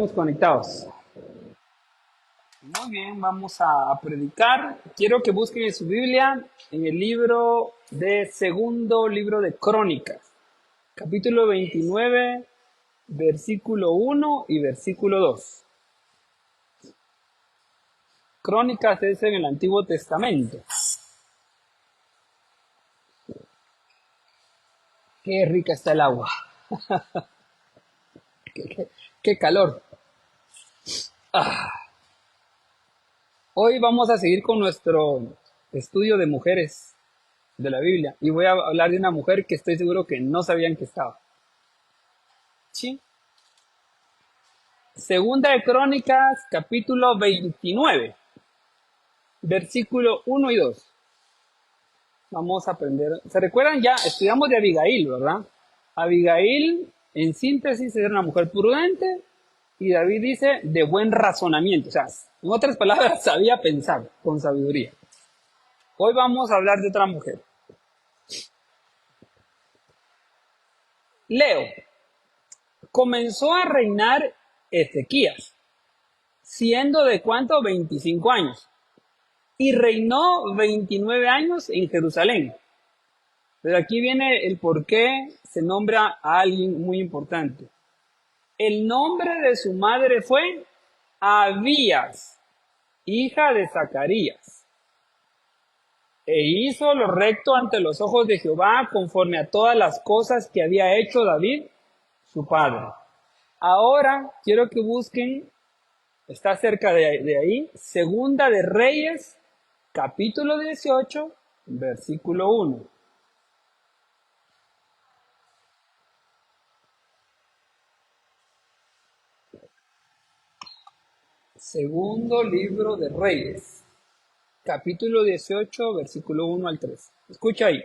Estamos conectados. Muy bien, vamos a predicar. Quiero que busquen en su Biblia en el segundo libro de Crónicas, capítulo 29, versículo 1 y versículo 2. Crónicas es en el Antiguo Testamento. Qué rica está el agua. Qué calor. Hoy vamos a seguir con nuestro estudio de mujeres de la Biblia. Y voy a hablar de una mujer que estoy seguro que no sabían que estaba. ¿Sí? Segunda de Crónicas, capítulo 29, versículo 1 y 2. Vamos a aprender. ¿Se recuerdan ya? Estudiamos de Abigail, ¿verdad? Abigail, en síntesis, era una mujer prudente. Y David dice, de buen razonamiento. O sea, en otras palabras, sabía pensar con sabiduría. Hoy vamos a hablar de otra mujer. Leo. Comenzó a reinar Ezequías, siendo de ¿cuánto? 25 años. Y reinó 29 años en Jerusalén. Pero aquí viene el por qué se nombra a alguien muy importante. El nombre de su madre fue Abías, hija de Zacarías. E hizo lo recto ante los ojos de Jehová, conforme a todas las cosas que había hecho David, su padre. Ahora quiero que busquen, está cerca de ahí, Segunda de Reyes, capítulo 18, versículo 1. Segundo libro de Reyes, capítulo 18, versículo 1 al 3. Escucha ahí.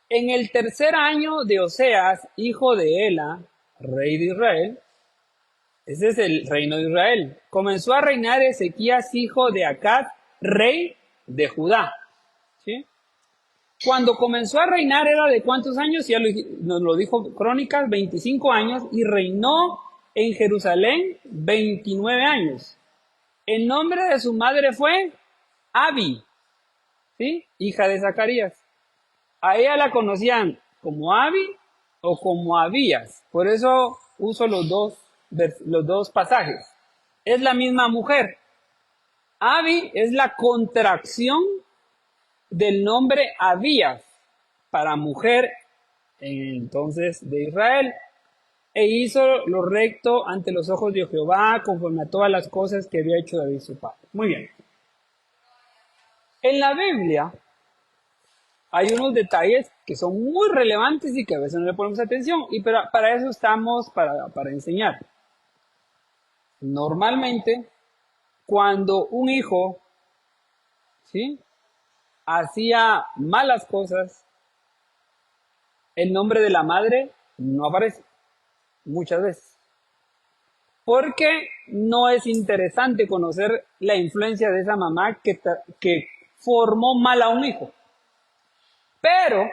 En el tercer año de Oseas, hijo de Ela, rey de Israel, ese es el reino de Israel, comenzó a reinar Ezequías, hijo de Acaz, rey de Judá. ¿Sí? Cuando comenzó a reinar era de ¿cuántos años? Ya nos lo dijo Crónicas, 25 años, y reinó en Jerusalén 29 años. El nombre de su madre fue Abi, ¿sí? Hija de Zacarías. A ella la conocían como Abi o como Abías. Por eso uso los dos pasajes. Es la misma mujer. Abi es la contracción del nombre Abías para mujer entonces de Israel. E hizo lo recto ante los ojos de Jehová, conforme a todas las cosas que había hecho David su padre. Muy bien. En la Biblia hay unos detalles que son muy relevantes y que a veces no le ponemos atención. Y para eso estamos, para enseñar. Normalmente, cuando un hijo, ¿sí?, hacía malas cosas, el nombre de la madre no aparece. Muchas veces. Porque no es interesante conocer la influencia de esa mamá que formó mal a un hijo. Pero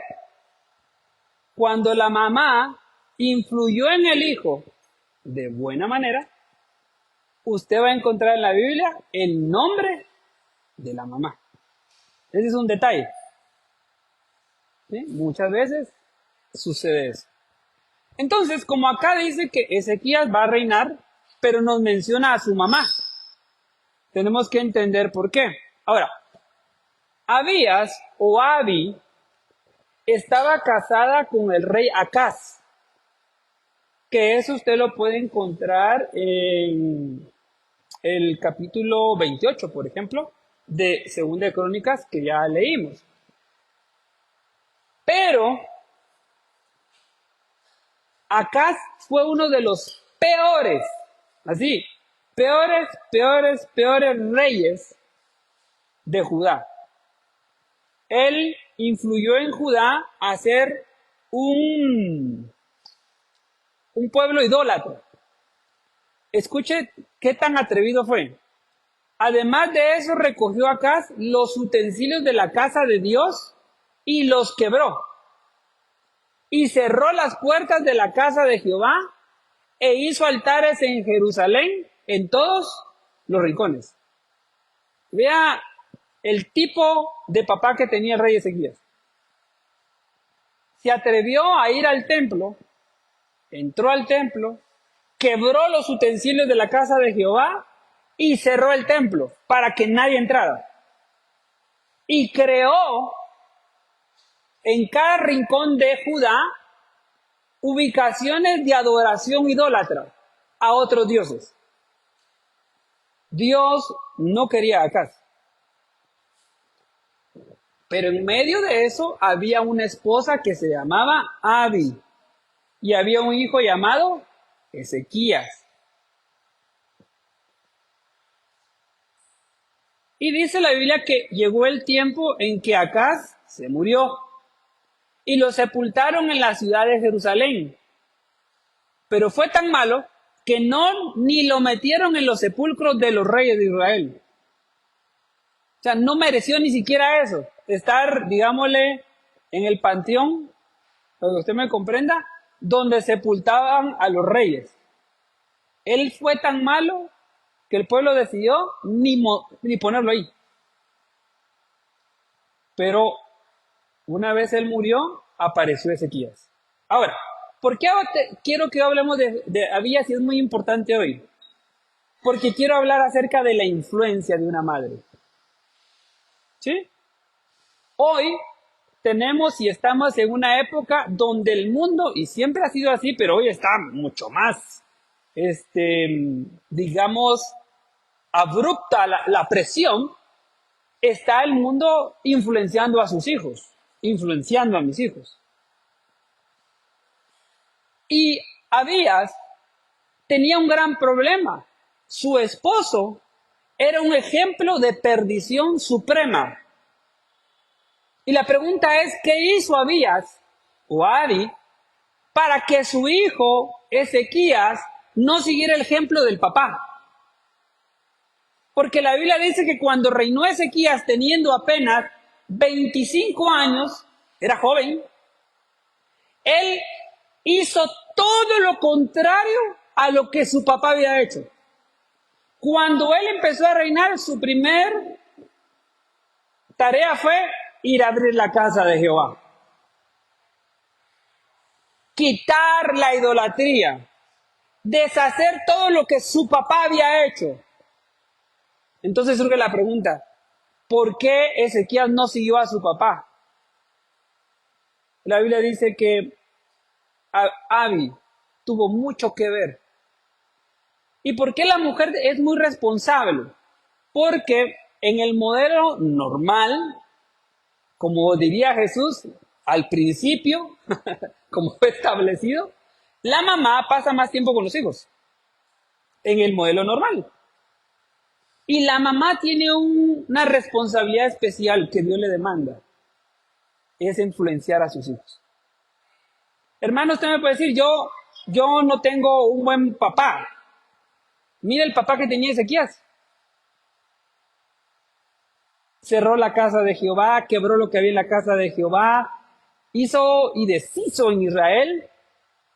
cuando la mamá influyó en el hijo de buena manera, usted va a encontrar en la Biblia el nombre de la mamá. Ese es un detalle. ¿Sí? Muchas veces sucede eso. Entonces, como acá dice que Ezequías va a reinar, pero nos menciona a su mamá, tenemos que entender por qué. Ahora, Abías o Abi estaba casada con el rey Acaz, que eso usted lo puede encontrar en el capítulo 28, por ejemplo, de Segunda de Crónicas, que ya leímos. Pero Acaz fue uno de los peores, así, peores reyes de Judá. Él influyó en Judá a ser un pueblo idólatra. Escuche qué tan atrevido fue. Además de eso, recogió Acaz los utensilios de la casa de Dios y los quebró. Y cerró las puertas de la casa de Jehová e hizo altares en Jerusalén, en todos los rincones. Vea el tipo de papá que tenía el rey Ezequías. Se atrevió a ir al templo, entró al templo, quebró los utensilios de la casa de Jehová y cerró el templo para que nadie entrara. Y creó en cada rincón de Judá ubicaciones de adoración idólatra a otros dioses. Dios no quería a Acaz. Pero en medio de eso había una esposa que se llamaba Abi y había un hijo llamado Ezequías. Y dice la Biblia que llegó el tiempo en que Acaz se murió y lo sepultaron en la ciudad de Jerusalén. Pero fue tan malo que no ni lo metieron en los sepulcros de los reyes de Israel. O sea, no mereció ni siquiera eso, estar, digámosle, en el panteón, para que usted me comprenda, donde sepultaban a los reyes. Él fue tan malo que el pueblo decidió ni ponerlo ahí. Pero una vez él murió, apareció Ezequías. Ahora, ¿por qué quiero que hablemos de Abías y es muy importante hoy? Porque quiero hablar acerca de la influencia de una madre. ¿Sí? Hoy tenemos y estamos en una época donde el mundo, y siempre ha sido así, pero hoy está mucho más, digamos, abrupta la presión, está el mundo influenciando a sus hijos, influenciando a mis hijos. Y Abías tenía un gran problema. Su esposo era un ejemplo de perdición suprema. Y la pregunta es, ¿qué hizo Abías o Abi para que su hijo Ezequías no siguiera el ejemplo del papá? Porque la Biblia dice que cuando reinó Ezequías teniendo apenas 25 años, era joven, él hizo todo lo contrario a lo que su papá había hecho. Cuando él empezó a reinar, su primer tarea fue ir a abrir la casa de Jehová. Quitar la idolatría. Deshacer todo lo que su papá había hecho. Entonces surge la pregunta, ¿por qué Ezequías no siguió a su papá? La Biblia dice que Abi tuvo mucho que ver. ¿Y por qué la mujer es muy responsable? Porque en el modelo normal, como diría Jesús, al principio, como fue establecido, la mamá pasa más tiempo con los hijos, en el modelo normal. Y la mamá tiene una responsabilidad especial que Dios le demanda, es influenciar a sus hijos. Hermano, usted me puede decir, yo no tengo un buen papá. Mira el papá que tenía Ezequías. Cerró la casa de Jehová, quebró lo que había en la casa de Jehová, hizo y deshizo en Israel,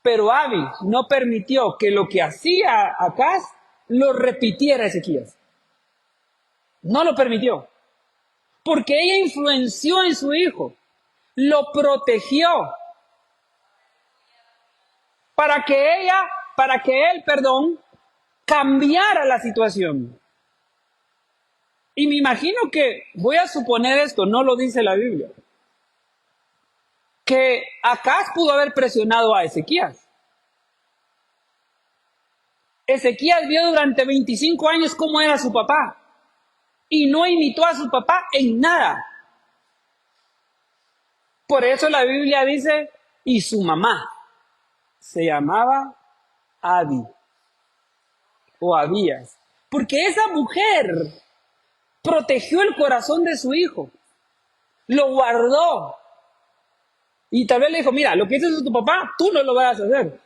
pero Abi no permitió que lo que hacía Acaz lo repitiera Ezequías. No lo permitió, porque ella influenció en su hijo, lo protegió, para que él, cambiara la situación. Y me imagino que, voy a suponer esto, no lo dice la Biblia, que Acaz pudo haber presionado a Ezequías. Ezequías vio durante 25 años cómo era su papá y no imitó a su papá en nada. Por eso la Biblia dice, y su mamá se llamaba Abi o Abías, porque esa mujer protegió el corazón de su hijo, lo guardó y tal vez le dijo, mira, lo que hizo tu papá, tú no lo vas a hacer,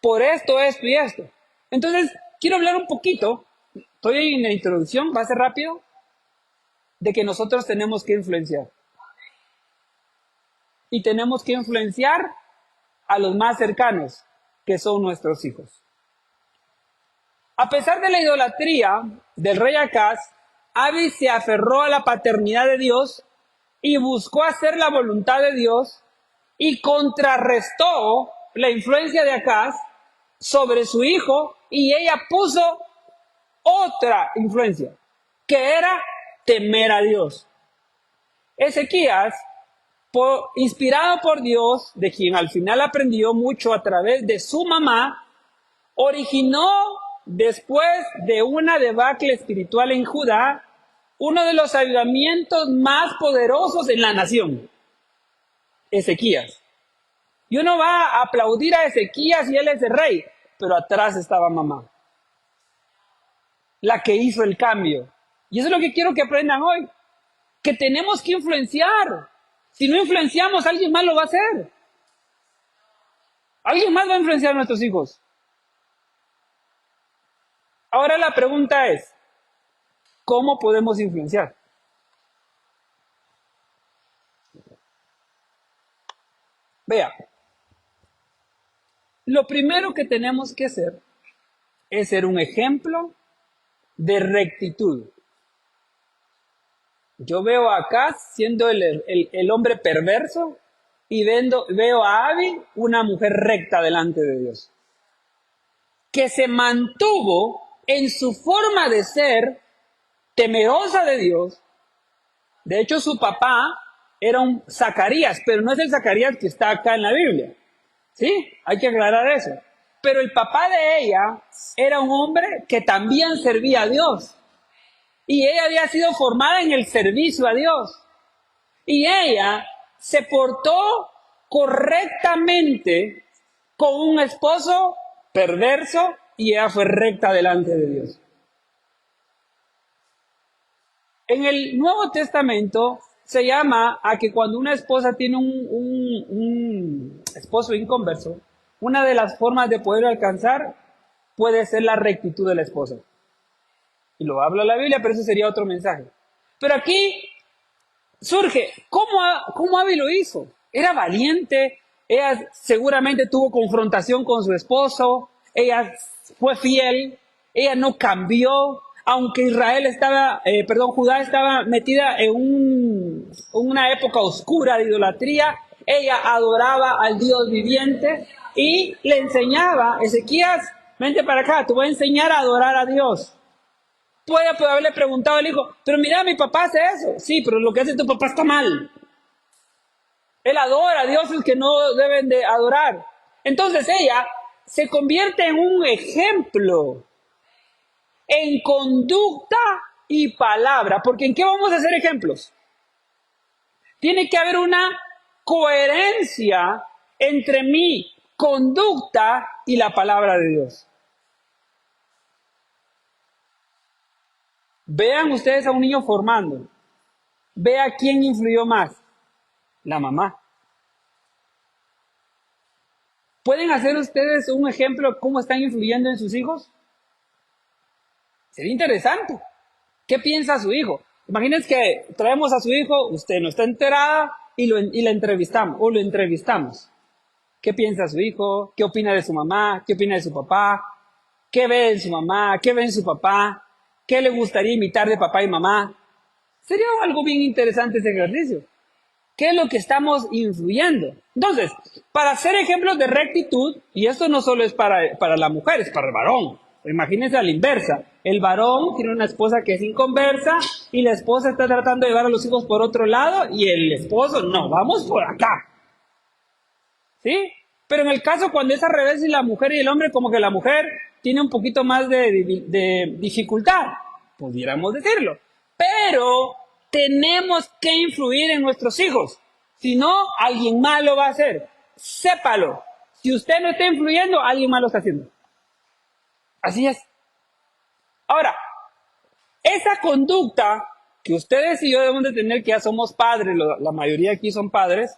por esto, esto y esto. Entonces, quiero hablar un poquito, estoy en la introducción, va a ser rápido, de que nosotros tenemos que influenciar. Y tenemos que influenciar a los más cercanos, que son nuestros hijos. A pesar de la idolatría del rey Acaz, Abi se aferró a la paternidad de Dios y buscó hacer la voluntad de Dios y contrarrestó la influencia de Acaz sobre su hijo, y ella puso otra influencia, que era temer a Dios. Ezequías, inspirado por Dios, de quien al final aprendió mucho a través de su mamá, originó, después de una debacle espiritual en Judá, uno de los avivamientos más poderosos en la nación, Ezequías. Y uno va a aplaudir a Ezequías y él es el rey, pero atrás estaba mamá, la que hizo el cambio. Y eso es lo que quiero que aprendan hoy, que tenemos que influenciar. Si no influenciamos, alguien más lo va a hacer. Alguien más va a influenciar a nuestros hijos. Ahora la pregunta es, ¿cómo podemos influenciar? Vea, lo primero que tenemos que hacer es ser un ejemplo de rectitud. Yo veo a Acaz siendo el hombre perverso y veo a Abi una mujer recta delante de Dios, que se mantuvo en su forma de ser temerosa de Dios. De hecho, su papá era un Zacarías, pero no es el Zacarías que está acá en la Biblia. ¿Sí? Hay que aclarar eso. Pero el papá de ella era un hombre que también servía a Dios. Y ella había sido formada en el servicio a Dios. Y ella se portó correctamente con un esposo perverso y ella fue recta delante de Dios. En el Nuevo Testamento se llama a que cuando una esposa tiene un esposo inconverso, una de las formas de poder alcanzar puede ser la rectitud de la esposa. Y lo habla la Biblia, pero eso sería otro mensaje. Pero aquí surge, ¿cómo Abi lo hizo? Era valiente, ella seguramente tuvo confrontación con su esposo, ella fue fiel, ella no cambió, aunque Judá estaba metida en una época oscura de idolatría, ella adoraba al Dios viviente y le enseñaba, Ezequías, vente para acá, te voy a enseñar a adorar a Dios. Puede haberle preguntado al hijo, pero mira, mi papá hace eso. Sí, pero lo que hace tu papá está mal. Él adora a dioses que no deben de adorar. Entonces ella se convierte en un ejemplo en conducta y palabra. Porque ¿en qué vamos a hacer ejemplos? Tiene que haber una coherencia entre mi conducta y la palabra de Dios. Vean ustedes a un niño formando. Vea quién influyó más. La mamá. ¿Pueden hacer ustedes un ejemplo de cómo están influyendo en sus hijos? Sería interesante. ¿Qué piensa su hijo? Imagínense que traemos a su hijo, usted no está enterada y la entrevistamos o lo entrevistamos. ¿Qué piensa su hijo? ¿Qué opina de su mamá? ¿Qué opina de su papá? ¿Qué ve en su mamá? ¿Qué ve en su papá? ¿Qué le gustaría imitar de papá y mamá? Sería algo bien interesante ese ejercicio. ¿Qué es lo que estamos influyendo? Entonces, para ser ejemplos de rectitud, y esto no solo es para la mujer, es para el varón. Imagínense a la inversa. El varón tiene una esposa que es inconversa y la esposa está tratando de llevar a los hijos por otro lado y el esposo, no, vamos por acá. ¿Sí? Pero en el caso cuando es al revés y la mujer y el hombre, como que la mujer tiene un poquito más de dificultad, pudiéramos decirlo. Pero tenemos que influir en nuestros hijos. Si no, alguien más lo va a hacer. Sépalo. Si usted no está influyendo, alguien más lo está haciendo. Así es. Ahora, esa conducta que ustedes y yo debemos de tener, que ya somos padres, la mayoría aquí son padres,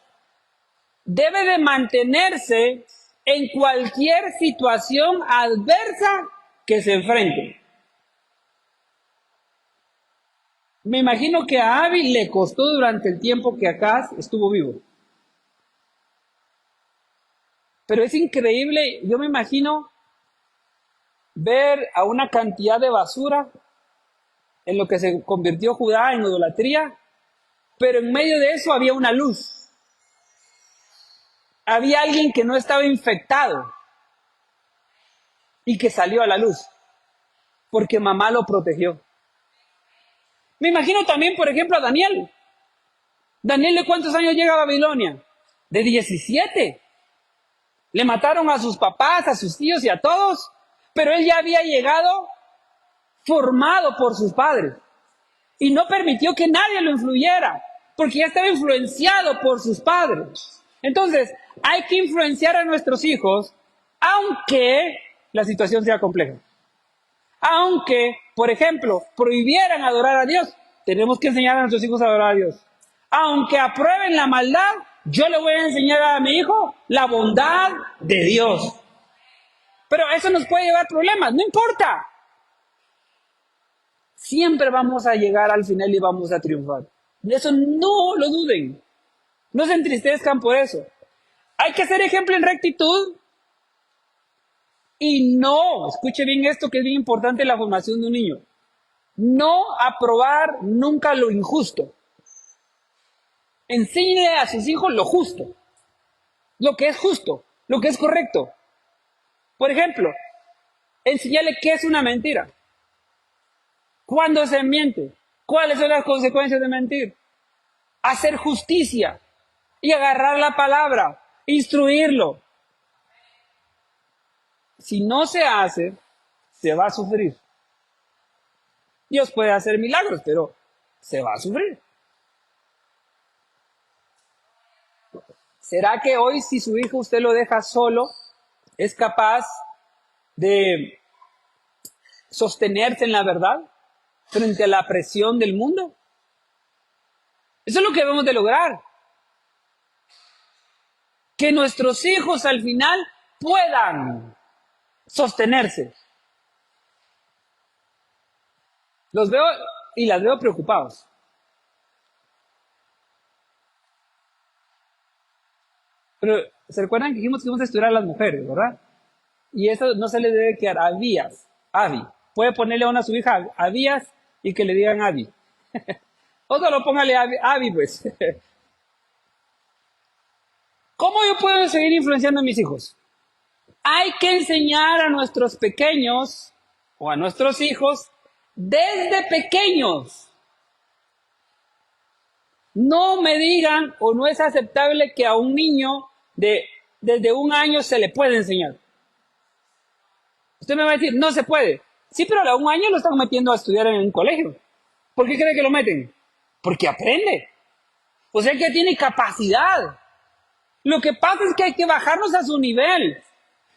debe de mantenerse en cualquier situación adversa que se enfrente. Me imagino que a Abi le costó durante el tiempo que Acaz estuvo vivo. Pero es increíble, yo me imagino ver a una cantidad de basura en lo que se convirtió Judá en idolatría, pero en medio de eso había una luz. Había alguien que no estaba infectado y que salió a la luz, porque mamá lo protegió. Me imagino también, por ejemplo, a Daniel. ¿Daniel de cuántos años llega a Babilonia? De 17. Le mataron a sus papás, a sus tíos y a todos, pero él ya había llegado formado por sus padres y no permitió que nadie lo influyera, porque ya estaba influenciado por sus padres. Entonces, hay que influenciar a nuestros hijos, aunque la situación sea compleja. Aunque, por ejemplo, prohibieran adorar a Dios, tenemos que enseñar a nuestros hijos a adorar a Dios. Aunque aprueben la maldad, yo le voy a enseñar a mi hijo la bondad de Dios. Pero eso nos puede llevar problemas, no importa. Siempre vamos a llegar al final y vamos a triunfar. De eso no lo duden. No se entristezcan por eso. Hay que ser ejemplo en rectitud y no, escuche bien esto que es bien importante en la formación de un niño. No aprobar nunca lo injusto. Enséñele a sus hijos lo justo, lo que es justo, lo que es correcto. Por ejemplo, enséñale qué es una mentira. ¿Cuándo se miente? ¿Cuáles son las consecuencias de mentir? Hacer justicia y agarrar la palabra, instruirlo. Si no se hace, se va a sufrir. Dios puede hacer milagros, pero se va a sufrir. ¿Será que hoy, si su hijo usted lo deja solo, es capaz de sostenerse en la verdad frente a la presión del mundo? Eso es lo que debemos de lograr. Que nuestros hijos al final puedan sostenerse. Los veo y las veo preocupados. Pero se recuerdan que dijimos que íbamos a estudiar a las mujeres, ¿verdad? Y eso no se le debe quedar a Abías, Abi. Puede ponerle a su hija Abías y que le digan Abi. O solo póngale Abi, pues. ¿Cómo yo puedo seguir influenciando a mis hijos? Hay que enseñar a nuestros pequeños o a nuestros hijos desde pequeños. No me digan o no es aceptable que a un niño desde 1 año se le puede enseñar. Usted me va a decir, no se puede. Sí, pero a 1 año lo están metiendo a estudiar en un colegio. ¿Por qué cree que lo meten? Porque aprende. O sea que tiene capacidad. Lo que pasa es que hay que bajarnos a su nivel.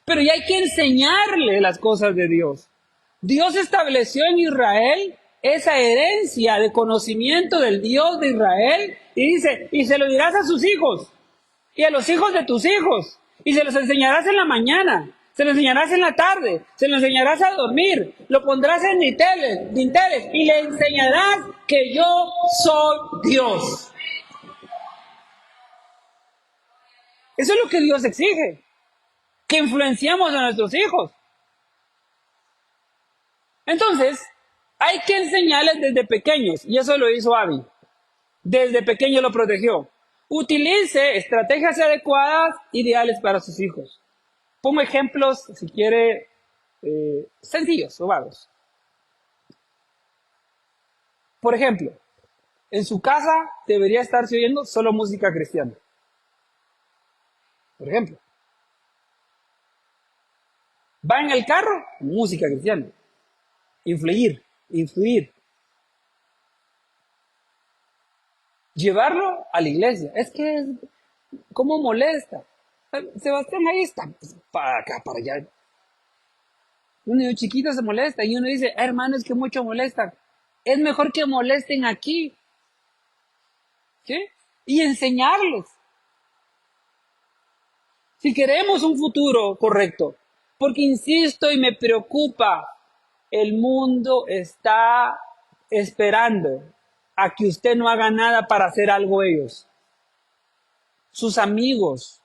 Pero ya hay que enseñarle las cosas de Dios. Dios estableció en Israel esa herencia de conocimiento del Dios de Israel y dice, y se lo dirás a sus hijos y a los hijos de tus hijos y se los enseñarás en la mañana, se lo enseñarás en la tarde, se lo enseñarás a dormir, lo pondrás en dinteles y le enseñarás que yo soy Dios. Eso es lo que Dios exige, que influenciemos a nuestros hijos. Entonces, hay que enseñarles desde pequeños, y eso lo hizo Abi. Desde pequeño lo protegió. Utilice estrategias adecuadas, ideales para sus hijos. Pongo ejemplos, si quiere, sencillos o vagos. Por ejemplo, en su casa debería estarse oyendo solo música cristiana. Por ejemplo. Va en el carro, música cristiana. Influir. Llevarlo a la iglesia. Es que, ¿cómo molesta? Sebastián ahí está, pues, para acá, para allá. Un niño chiquito se molesta y uno dice, hermano, es que mucho molestan. Es mejor que molesten aquí. ¿Sí? Y enseñarles. Si queremos un futuro correcto. Porque insisto y me preocupa, el mundo está esperando a que usted no haga nada para hacer algo ellos. Sus amigos.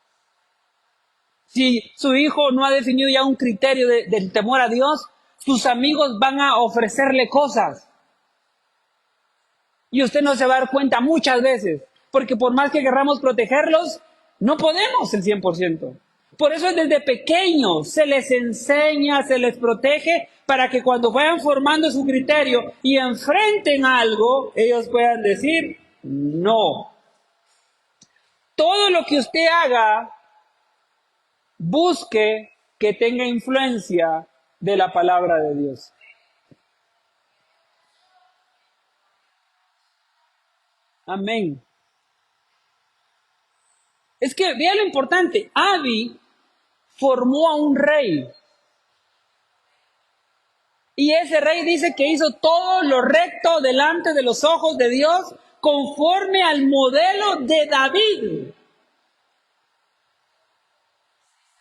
Si su hijo no ha definido ya un criterio del temor a Dios, sus amigos van a ofrecerle cosas. Y usted no se va a dar cuenta muchas veces, porque por más que querramos protegerlos, no podemos el 100%. Por eso desde pequeños se les enseña, se les protege, para que cuando vayan formando su criterio y enfrenten algo, ellos puedan decir, no. Todo lo que usted haga, busque que tenga influencia de la palabra de Dios. Amén. Es que, vea lo importante, Abi formó a un rey. Y ese rey dice que hizo todo lo recto delante de los ojos de Dios, conforme al modelo de David.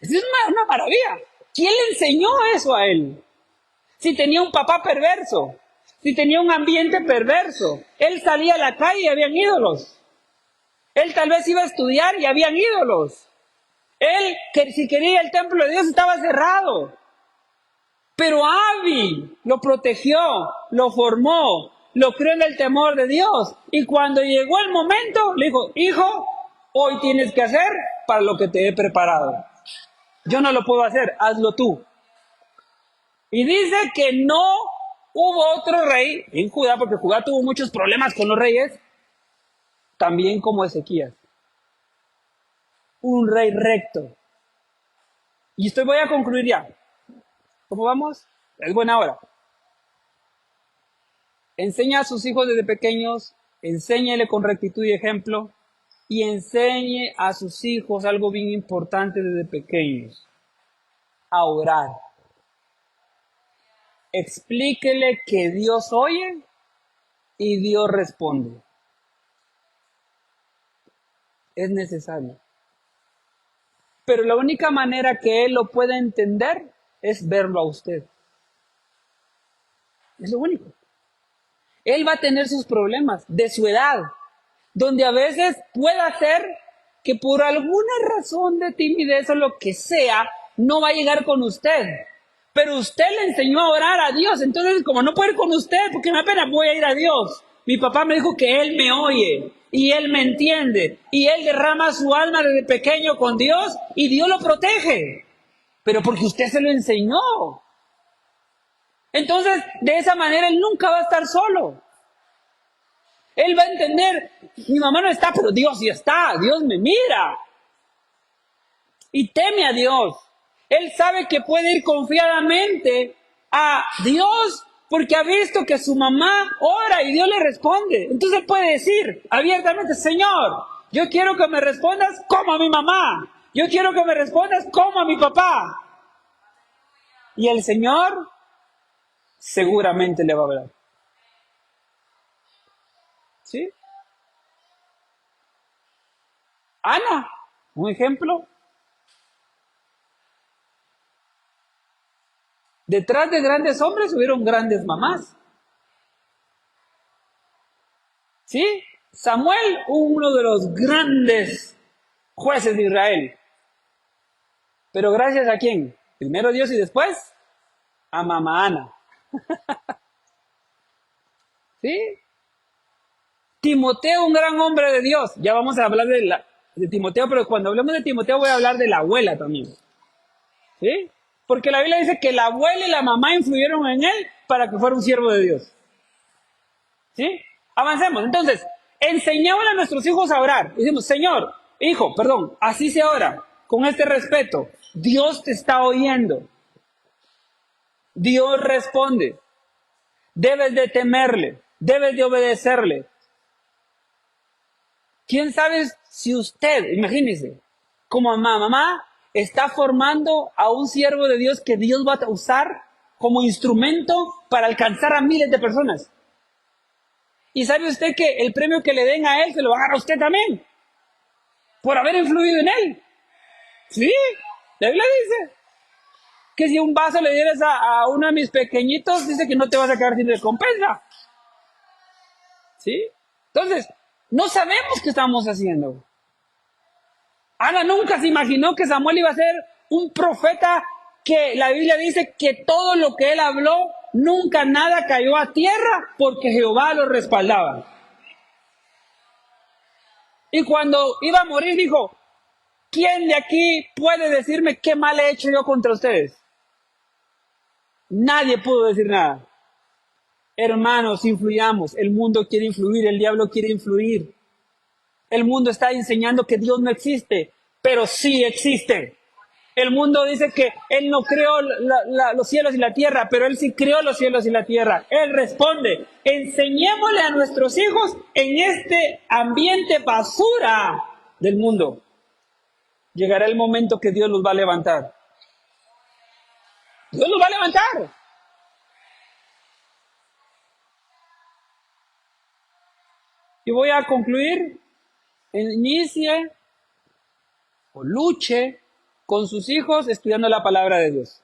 Es una maravilla. ¿Quién le enseñó eso a él? Si tenía un papá perverso, si tenía un ambiente perverso, él salía a la calle y habían ídolos. Él tal vez iba a estudiar y habían ídolos. Él, que si quería el templo de Dios, estaba cerrado. Pero Abi lo protegió, lo formó, lo crió en el temor de Dios. Y cuando llegó el momento, le dijo, hijo, hoy tienes que hacer para lo que te he preparado. Yo no lo puedo hacer, hazlo tú. Y dice que no hubo otro rey en Judá, porque Judá tuvo muchos problemas con los reyes, también como Ezequías. Un rey recto. Y voy a concluir ya. ¿Cómo vamos? Es buena hora. Enseña a sus hijos desde pequeños, enséñele con rectitud y ejemplo, y enseñe a sus hijos algo bien importante desde pequeños, a orar. Explíquele que Dios oye y Dios responde. Es necesario. Pero la única manera que él lo pueda entender es verlo a usted. Es lo único. Él va a tener sus problemas de su edad, donde a veces pueda ser que por alguna razón de timidez o lo que sea, no va a llegar con usted. Pero usted le enseñó a orar a Dios, entonces como no puede ir con usted, porque me da pena, voy a ir a Dios. Mi papá me dijo que Él me oye, y Él me entiende, y Él derrama su alma desde pequeño con Dios, y Dios lo protege. Pero porque usted se lo enseñó. Entonces, de esa manera, Él nunca va a estar solo. Él va a entender, mi mamá no está, pero Dios sí está, Dios me mira. Y teme a Dios. Él sabe que puede ir confiadamente a Dios porque ha visto que su mamá ora y Dios le responde. Entonces él puede decir abiertamente, Señor, yo quiero que me respondas como a mi mamá. Yo quiero que me respondas como a mi papá. Y el Señor seguramente le va a hablar. ¿Sí? Ana, un ejemplo. Detrás de grandes hombres hubieron grandes mamás. ¿Sí? Samuel, uno de los grandes jueces de Israel. Pero gracias a quién? Primero Dios y después a mamá Ana. ¿Sí? Timoteo, un gran hombre de Dios. Ya vamos a hablar de Timoteo, pero cuando hablemos de Timoteo voy a hablar de la abuela también. ¿Sí? Porque la Biblia dice que la abuela y la mamá influyeron en él para que fuera un siervo de Dios. ¿Sí? Avancemos. Entonces, enseñamos a nuestros hijos a orar. Decimos, Señor, hijo, perdón, así se ora, con este respeto. Dios te está oyendo. Dios responde. Debes de temerle, debes de obedecerle. ¿Quién sabe si usted, imagínese, como mamá, está formando a un siervo de Dios que Dios va a usar como instrumento para alcanzar a miles de personas? Y sabe usted que el premio que le den a él se lo va a dar a usted también, por haber influido en él. Sí, la Biblia dice que si un vaso le dieras a uno de mis pequeñitos, dice que no te vas a quedar sin recompensa. ¿Sí? Entonces, no sabemos qué estamos haciendo. Ana nunca se imaginó que Samuel iba a ser un profeta que la Biblia dice que todo lo que él habló, nunca nada cayó a tierra porque Jehová lo respaldaba. Y cuando iba a morir dijo, ¿quién de aquí puede decirme qué mal he hecho yo contra ustedes? Nadie pudo decir nada. Hermanos, influyamos. El mundo quiere influir, el diablo quiere influir. El mundo está enseñando que Dios no existe, pero sí existe. El mundo dice que Él no creó los cielos y la tierra, pero Él sí creó los cielos y la tierra. Él responde, enseñémosle a nuestros hijos en este ambiente basura del mundo. Llegará el momento que Dios los va a levantar. Dios los va a levantar. Y voy a concluir. Inicie o luche con sus hijos estudiando la palabra de Dios.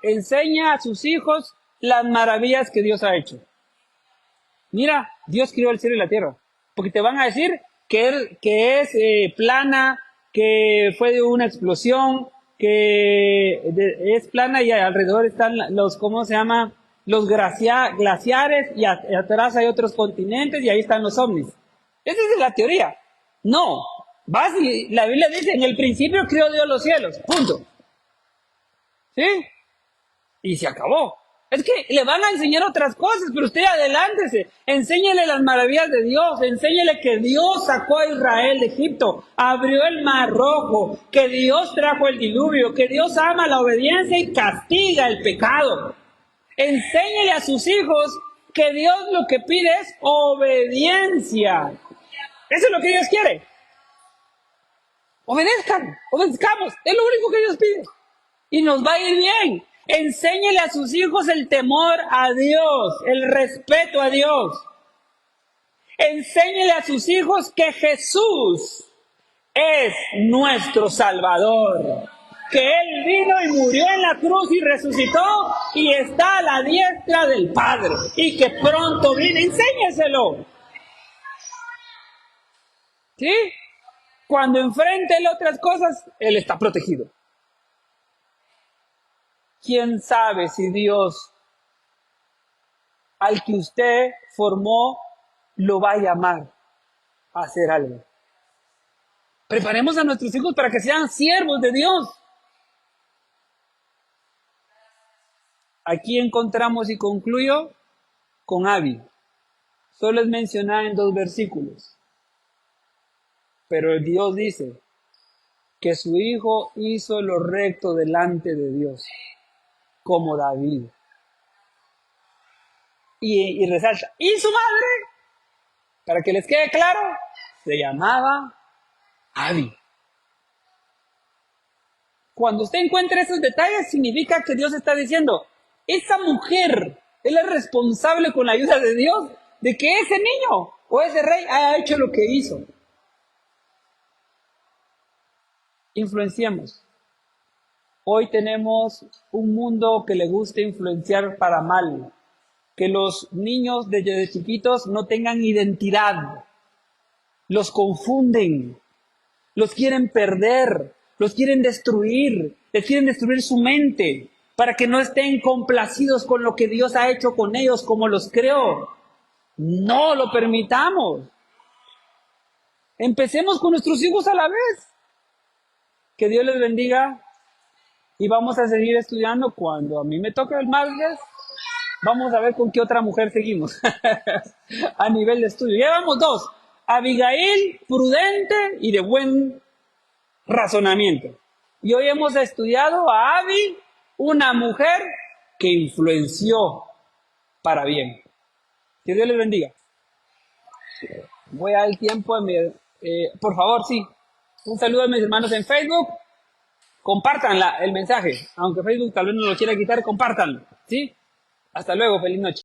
Enseña a sus hijos las maravillas que Dios ha hecho. Mira, Dios creó el cielo y la tierra. Porque te van a decir que es plana, que fue de una explosión, que es plana y alrededor están los, ¿cómo se llama? Los glaciares y atrás hay otros continentes y ahí están los ovnis. Esa es la teoría. No. Vas y la Biblia dice, en el principio creó Dios los cielos. Punto. ¿Sí? Y se acabó. Es que le van a enseñar otras cosas, pero usted adelántese. Enséñele las maravillas de Dios. Enséñele que Dios sacó a Israel de Egipto. Abrió el mar rojo. Que Dios trajo el diluvio. Que Dios ama la obediencia y castiga el pecado. Enséñele a sus hijos que Dios lo que pide es obediencia. Eso es lo que Dios quiere. Obedezcamos. Es lo único que Dios pide. Y nos va a ir bien. Enséñele a sus hijos el temor a Dios, el respeto a Dios. Enséñele a sus hijos que Jesús es nuestro Salvador. Que Él vino y murió en la cruz y resucitó y está a la diestra del Padre. Y que pronto viene. Enséñeselo. ¿Sí? Cuando enfrente él otras cosas, él está protegido. ¿Quién sabe si Dios, al que usted formó, lo va a llamar a hacer algo? Preparemos a nuestros hijos para que sean siervos de Dios. Aquí encontramos, y concluyo, con Abi. Solo es mencionada en 2 versículos. Pero Dios dice que su hijo hizo lo recto delante de Dios, como David. Y resalta, y su madre, para que les quede claro, se llamaba Abi. Cuando usted encuentre esos detalles, significa que Dios está diciendo, esa mujer es la responsable con la ayuda de Dios de que ese niño o ese rey haya hecho lo que hizo. Influenciemos. Hoy tenemos un mundo que le gusta influenciar para mal. Que los niños desde chiquitos no tengan identidad. Los confunden. Los quieren perder. Los quieren destruir. Les quieren destruir su mente. Para que no estén complacidos con lo que Dios ha hecho con ellos como los creó. No lo permitamos. Empecemos con nuestros hijos a la vez. Que Dios les bendiga y vamos a seguir estudiando. Cuando a mí me toque el martes, vamos a ver con qué otra mujer seguimos a nivel de estudio. Ya vamos 2. Abigail, prudente y de buen razonamiento. Y hoy hemos estudiado a Abi, una mujer que influenció para bien. Que Dios les bendiga. Voy a dar el tiempo de por favor, sí. Un saludo a mis hermanos en Facebook. Compartan el mensaje. Aunque Facebook tal vez no lo quiera quitar, compártanlo. ¿Sí? Hasta luego. Feliz noche.